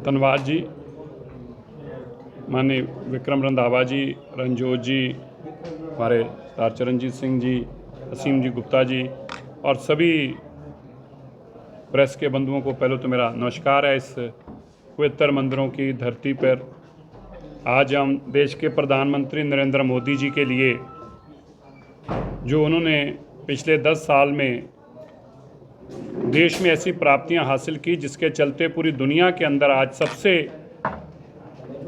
धन्यवाद जी। माननीय विक्रम रंधावा जी, रंजोत जी, हमारे चरणजीत सिंह जी, असीम जी गुप्ता जी और सभी प्रेस के बंधुओं को पहले तो मेरा नमस्कार है। इस पवित्र मंदिरों की धरती पर आज हम देश के प्रधानमंत्री नरेंद्र मोदी जी के लिए जो उन्होंने पिछले 10 साल में देश में ऐसी प्राप्तियां हासिल की जिसके चलते पूरी दुनिया के अंदर आज सबसे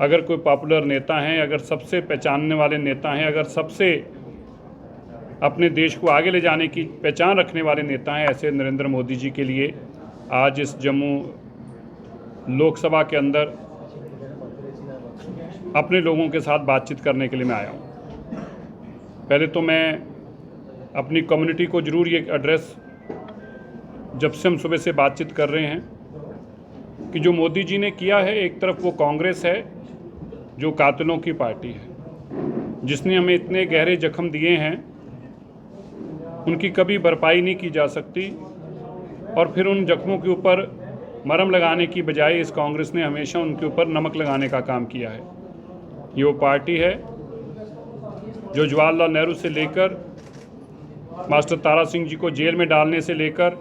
अगर कोई पॉपुलर नेता हैं, अगर सबसे पहचानने वाले नेता हैं, अगर सबसे अपने देश को आगे ले जाने की पहचान रखने वाले नेता हैं, ऐसे नरेंद्र मोदी जी के लिए आज इस जम्मू लोकसभा के अंदर अपने लोगों के साथ बातचीत करने के लिए मैं आया हूँ। पहले तो मैं अपनी कम्युनिटी को ज़रूर ये एड्रेस, जब से हम सुबह से बातचीत कर रहे हैं कि जो मोदी जी ने किया है, एक तरफ वो कांग्रेस है जो कातिलों की पार्टी है, जिसने हमें इतने गहरे जख्म दिए हैं, उनकी कभी भरपाई नहीं की जा सकती। और फिर उन जख्मों के ऊपर मरहम लगाने की बजाय इस कांग्रेस ने हमेशा उनके ऊपर नमक लगाने का काम किया है। ये वो पार्टी है जो जवाहरलाल नेहरू से लेकर मास्टर तारा सिंह जी को जेल में डालने से लेकर,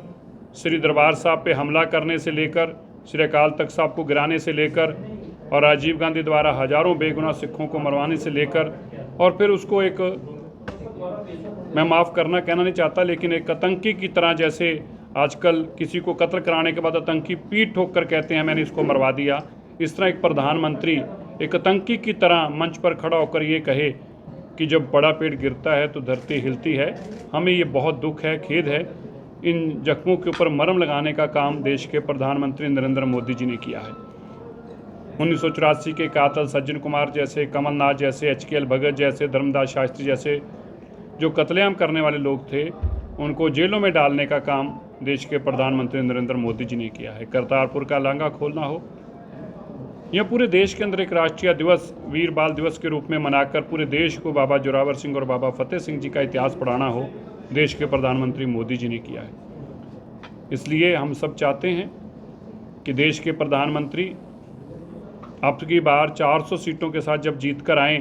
श्री दरबार साहब पे हमला करने से लेकर, श्री अकाल तख्त साहब को गिराने से लेकर और राजीव गांधी द्वारा हज़ारों बेगुनाह सिखों को मरवाने से लेकर, और फिर उसको एक, मैं माफ़ करना कहना नहीं चाहता, लेकिन एक आतंकी की तरह, जैसे आजकल किसी को कत्ल कराने के बाद आतंकी पीठ ठोक कर कहते हैं मैंने इसको मरवा दिया, इस तरह एक प्रधानमंत्री एक आतंकी की तरह मंच पर खड़ा होकर ये कहे कि जब बड़ा पेड़ गिरता है तो धरती हिलती है। हमें ये बहुत दुख है, खेद है। इन जख्मों के ऊपर मरहम लगाने का काम देश के प्रधानमंत्री नरेंद्र मोदी जी ने किया है। 1984 के कातिल सज्जन कुमार जैसे, कमलनाथ जैसे, HKL भगत जैसे, धर्मदास शास्त्री जैसे जो कत्लेआम करने वाले लोग थे, उनको जेलों में डालने का काम देश के प्रधानमंत्री नरेंद्र मोदी जी ने किया है। करतारपुर का लांघा खोलना हो, यह पूरे देश के अंदर एक राष्ट्रीय दिवस, वीर बाल दिवस के रूप में मनाकर पूरे देश को बाबा जोरावर सिंह और बाबा फतेह सिंह जी का इतिहास पढ़ाना हो, देश के प्रधानमंत्री मोदी जी ने किया है। इसलिए हम सब चाहते हैं कि देश के प्रधानमंत्री अब की बार 400 सीटों के साथ जब जीत कर आएँ,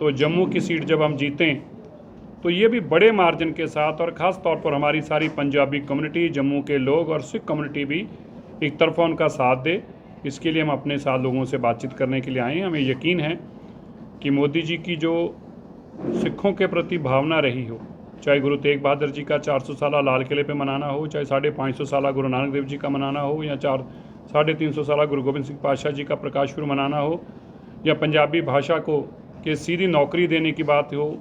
तो जम्मू की सीट जब हम जीतें तो ये भी बड़े मार्जिन के साथ, और ख़ास तौर पर हमारी सारी पंजाबी कम्युनिटी, जम्मू के लोग और सिख कम्युनिटी भी एक तरफा उनका साथ दे। इसके लिए हम अपने साथ लोगों से बातचीत करने के लिए आए हैं। हमें यकीन है कि मोदी जी की जो सिखों के प्रति भावना रही हो, चाहे गुरु तेग बहादुर जी का 400 साला लाल किले पे मनाना हो, चाहे 550 साला गुरु नानक देव जी का मनाना हो, या 350 साला गुरु गोबिंद सिंह पातशाह जी का प्रकाश पुरब मनाना हो, या पंजाबी भाषा को के सीधी नौकरी देने की बात हो,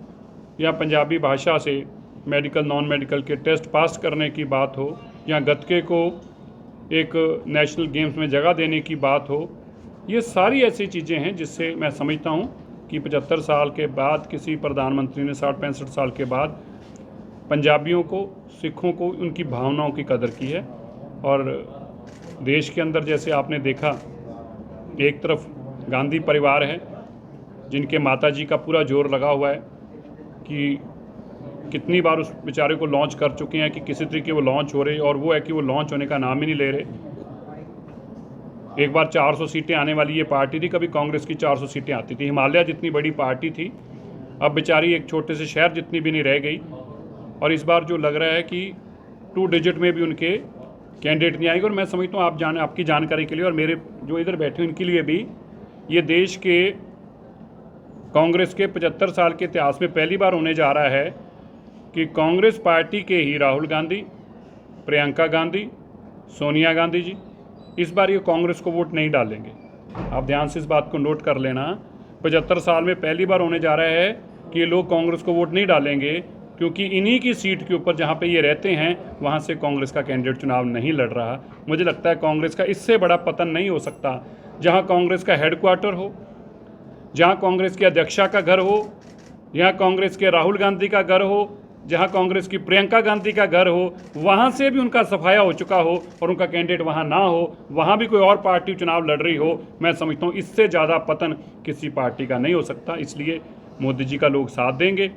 या पंजाबी भाषा से मेडिकल नॉन मेडिकल के टेस्ट पास करने की बात हो, या गतके को एक नेशनल गेम्स में जगह देने की बात हो, ये सारी ऐसी चीज़ें हैं जिससे मैं समझता हूँ कि 75 साल के बाद किसी प्रधानमंत्री ने 60-65 साल के बाद पंजाबियों को, सिखों को, उनकी भावनाओं की कदर की है। और देश के अंदर जैसे आपने देखा, एक तरफ गांधी परिवार है जिनके माता जी का पूरा जोर लगा हुआ है कि कितनी बार उस बेचारे को लॉन्च कर चुके हैं कि किसी तरीके वो लॉन्च हो रहे, और वो है कि वो लॉन्च होने का नाम ही नहीं ले रहे। एक बार 400 सीटें आने वाली ये पार्टी थी, कभी कांग्रेस की 400 सीटें आती थी, हिमालय जितनी बड़ी पार्टी थी, अब बेचारी एक छोटे से शहर जितनी भी नहीं रह गई। और इस बार जो लग रहा है कि 2 डिजिट में भी उनके कैंडिडेट नहीं आएंगे। और मैं समझता हूँ आपकी जानकारी के लिए और मेरे जो इधर बैठे हैं उनके लिए भी, ये देश के कांग्रेस के 75 साल के इतिहास में पहली बार होने जा रहा है कि कांग्रेस पार्टी के ही राहुल गांधी, प्रियंका गांधी, सोनिया गांधी जी इस बार ये कांग्रेस को वोट नहीं डालेंगे। आप ध्यान से इस बात को नोट कर लेना। 75 साल में पहली बार होने जा रहा है कि ये लोग कांग्रेस को वोट नहीं डालेंगे, क्योंकि इन्हीं की सीट के ऊपर जहाँ पे ये रहते हैं वहाँ से कांग्रेस का कैंडिडेट चुनाव नहीं लड़ रहा। मुझे लगता है कांग्रेस का इससे बड़ा पतन नहीं हो सकता। जहाँ कांग्रेस का हेडक्वार्टर हो, जहाँ कांग्रेस के अध्यक्षा का घर हो, जहाँ कांग्रेस के राहुल गांधी का घर हो, जहाँ कांग्रेस की प्रियंका गांधी का घर हो, वहाँ से भी उनका सफाया हो चुका हो और उनका कैंडिडेट वहाँ ना हो, वहाँ भी कोई और पार्टी चुनाव लड़ रही हो, मैं समझता हूँ इससे ज़्यादा पतन किसी पार्टी का नहीं हो सकता। इसलिए मोदी जी का लोग साथ देंगे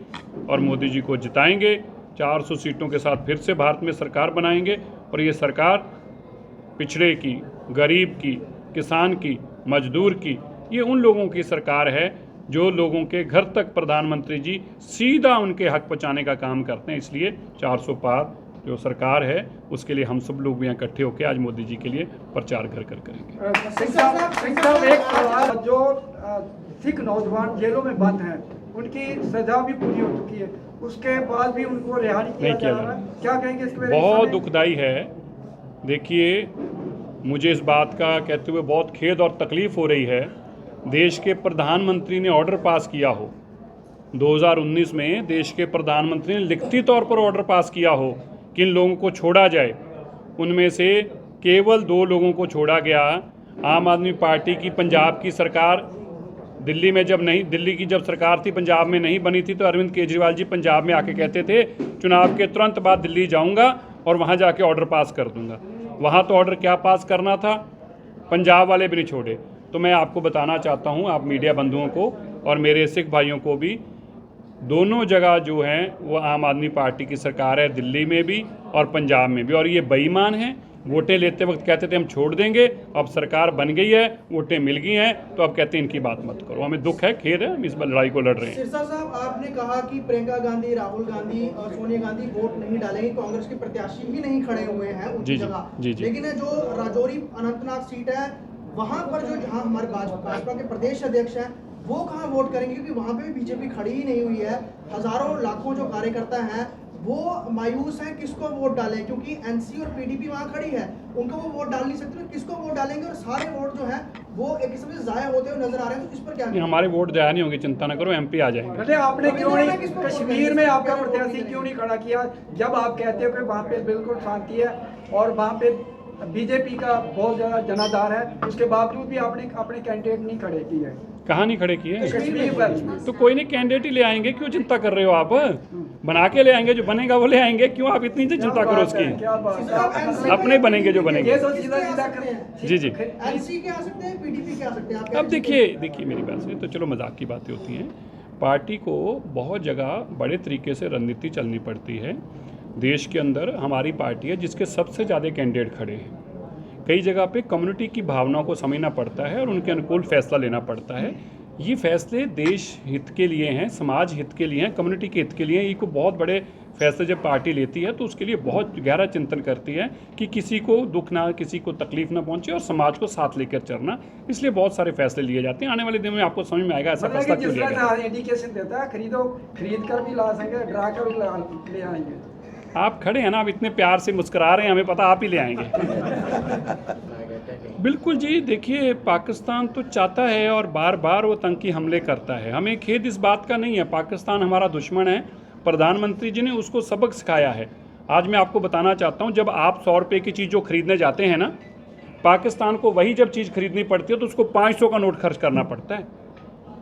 और मोदी जी को जिताएंगे। 400 सीटों के साथ फिर से भारत में सरकार बनाएंगे और ये सरकार पिछड़े की, गरीब की, किसान की, मजदूर की, ये उन लोगों की सरकार है जो लोगों के घर तक प्रधानमंत्री जी सीधा उनके हक पहुँचाने का काम करते हैं। इसलिए 400 पार जो सरकार है उसके लिए हम सब लोग भी यहाँ इकट्ठे होकर आज मोदी जी के लिए प्रचार घर घर करेंगे। सिंह साहब एक सवाल, जो सिख नौजवान जेलों में बंद हैं उनकी सजा भी पूरी हो चुकी है, उसके बाद भी उनको रिहा नहीं किया जा रहा है, क्या कहेंगे इसके बारे में? बहुत दुखदाई है। देखिए, मुझे इस बात का कहते हुए बहुत खेद और तकलीफ़ हो रही है। देश के प्रधानमंत्री ने ऑर्डर पास किया हो, 2019 में देश के प्रधानमंत्री ने लिखती तौर पर ऑर्डर पास किया हो कि इन लोगों को छोड़ा जाए, उनमें से केवल 2 लोगों को छोड़ा गया। आम आदमी पार्टी की पंजाब की सरकार दिल्ली में जब नहीं, दिल्ली की जब सरकार थी पंजाब में नहीं बनी थी, तो अरविंद केजरीवाल जी पंजाब में आके कहते थे चुनाव के तुरंत बाद दिल्ली जाऊंगा और वहां जाके ऑर्डर पास कर दूंगा। वहां तो ऑर्डर क्या पास करना था, पंजाब वाले भी नहीं छोड़े। तो मैं आपको बताना चाहता हूं, आप मीडिया बंधुओं को और मेरे सिख भाइयों को भी, दोनों जगह जो हैं वो आम आदमी पार्टी की सरकार है, दिल्ली में भी और पंजाब में भी, और ये बेईमान हैं। वोटें लेते वक्त कहते थे हम छोड़ देंगे, अब सरकार बन गई है, वोटें मिल गई हैं, तो अब कहते हैं इनकी बात मत करो। हमें दुख है, खेद है, हम इस लड़ाई को लड़ रहे हैं। सिरसा साहब, आपने कहा कि प्रियंका गांधी, राहुल गांधी और सोनिया गांधी वोट नहीं डालेंगे, कांग्रेस के प्रत्याशी भी नहीं खड़े हुए हैं उनकी जगह। लेकिन जो राजौरी अनंतनाग सीट है वहां पर जहां हमारे भाजपा के प्रदेश अध्यक्ष हैं वो कहाँ वोट करेंगे, क्योंकि वहां पे भी बीजेपी खड़ी ही नहीं हुई है। हजारों लाखों जो कार्यकर्ता हैं वो मायूस हैं, किसको वोट डालें, क्योंकि एनसी और पीडीपी वहां खड़ी है, उनको वो वोट डाल नहीं सकते, तो किसको वोट डालेंगे? और सारे वोट जो हैं वो एक किस्म से जाया होते हुए नजर आ रहे हैं, तो इस पर क्या? हमारे वोट जाया नहीं होंगे, चिंता ना करो, एमपी आ जाएंगे। आपने क्यों नहीं कश्मीर में आपका प्रत्याशी क्यों नहीं खड़ा किया, जब आप कहते हो कि वहाँ पे बिल्कुल शांति है और वहाँ पे बीजेपी का बहुत ज्यादा जनाधार है, उसके बावजूद भी आपने अपने कैंडिडेट नहीं खड़े किए? कहाँ नहीं खड़े किए? कश्मीर पर। तो कोई नहीं, कैंडिडेट ही ले आएंगे, क्यों चिंता कर रहे हो आप? बना के ले आएंगे, जो बनेगा वो ले आएंगे, क्यों आप इतनी चिंता करो उसकी? अपने बनेंगे जो बनेंगे। जी जी, एनसी के आ सकते हैं, पीडीपी के आ सकते हैं। अब देखिए मेरी बात से तो चलो मजाक की बातें होती हैं। पार्टी को बहुत जगह बड़े तरीके से रणनीति चलनी पड़ती है। देश के अंदर हमारी पार्टी है जिसके सबसे ज़्यादा कैंडिडेट खड़े हैं। कई जगह पे कम्युनिटी की भावनाओं को समझना पड़ता है और उनके अनुकूल फैसला लेना पड़ता है। ये फैसले देश हित के लिए हैं, समाज हित के लिए हैं, कम्युनिटी के हित के लिए हैं। ये को बहुत बड़े फैसले जब पार्टी लेती है तो उसके लिए बहुत गहरा चिंतन करती है कि किसी को दुख ना, किसी को तकलीफ ना पहुंचे और समाज को साथ लेकर चलना। इसलिए बहुत सारे फैसले लिए जाते हैं। आने वाले दिनों में आपको समझ में आएगा ऐसा फैसला क्यों लिया गया। इंडिकेशन देता है, खरीद कर भी ला सकेंगे, डरा कर भी ले आएंगे। आप खड़े हैं ना, आप इतने प्यार से मुस्कुरा रहे हैं, हमें पता आप ही ले आएंगे। बिल्कुल जी, देखिए पाकिस्तान तो चाहता है और बार बार वो आतंकी हमले करता है। हमें खेद इस बात का नहीं है, पाकिस्तान हमारा दुश्मन है। प्रधानमंत्री जी ने उसको सबक सिखाया है। आज मैं आपको बताना चाहता हूँ, जब आप 100 रुपये की चीज़ जो खरीदने जाते हैं ना, पाकिस्तान को वही जब चीज़ खरीदनी पड़ती है तो उसको 500 का नोट खर्च करना पड़ता है।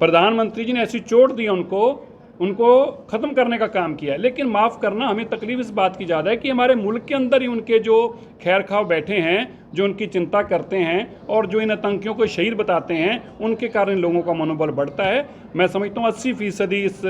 प्रधानमंत्री जी ने ऐसी चोट दी उनको ख़त्म करने का काम किया है। लेकिन माफ़ करना, हमें तकलीफ इस बात की ज़्यादा है कि हमारे मुल्क के अंदर ही उनके जो खैर खाव बैठे हैं, जो उनकी चिंता करते हैं और जो इन आतंकियों को शहीद बताते हैं, उनके कारण लोगों का मनोबल बढ़ता है। मैं समझता हूँ 80% इस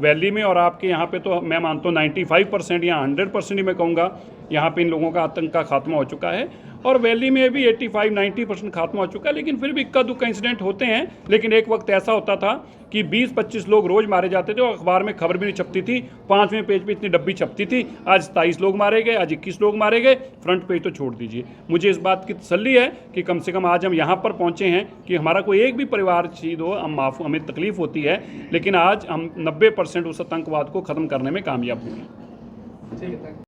वैली में और आपके यहाँ पे तो मैं मानता हूँ 95% या 100% ही मैं कहूँगा, यहाँ पे इन लोगों का आतंक का खात्मा हो चुका है। और वैली में भी 85-90% खात्मा हो चुका है। लेकिन फिर भी इक्का दुक्का इंसिडेंट होते हैं। लेकिन एक वक्त ऐसा होता था कि 20-25 लोग रोज़ मारे जाते थे और अखबार में खबर भी नहीं छपती थी, 5वें पेज पे इतनी डब्बी छपती थी। आज 27 लोग मारे गए, आज 21 लोग मारे गए, फ्रंट पेज तो छोड़ दीजिए। मुझे इस बात की तसल्ली है कि कम से कम आज हम यहाँ पर पहुँचे हैं कि हमारा कोई एक भी परिवार शहीद हो, हमें तकलीफ़ होती है, लेकिन आज हम 90% उस आतंकवाद को ख़त्म करने में कामयाब हुए हैं।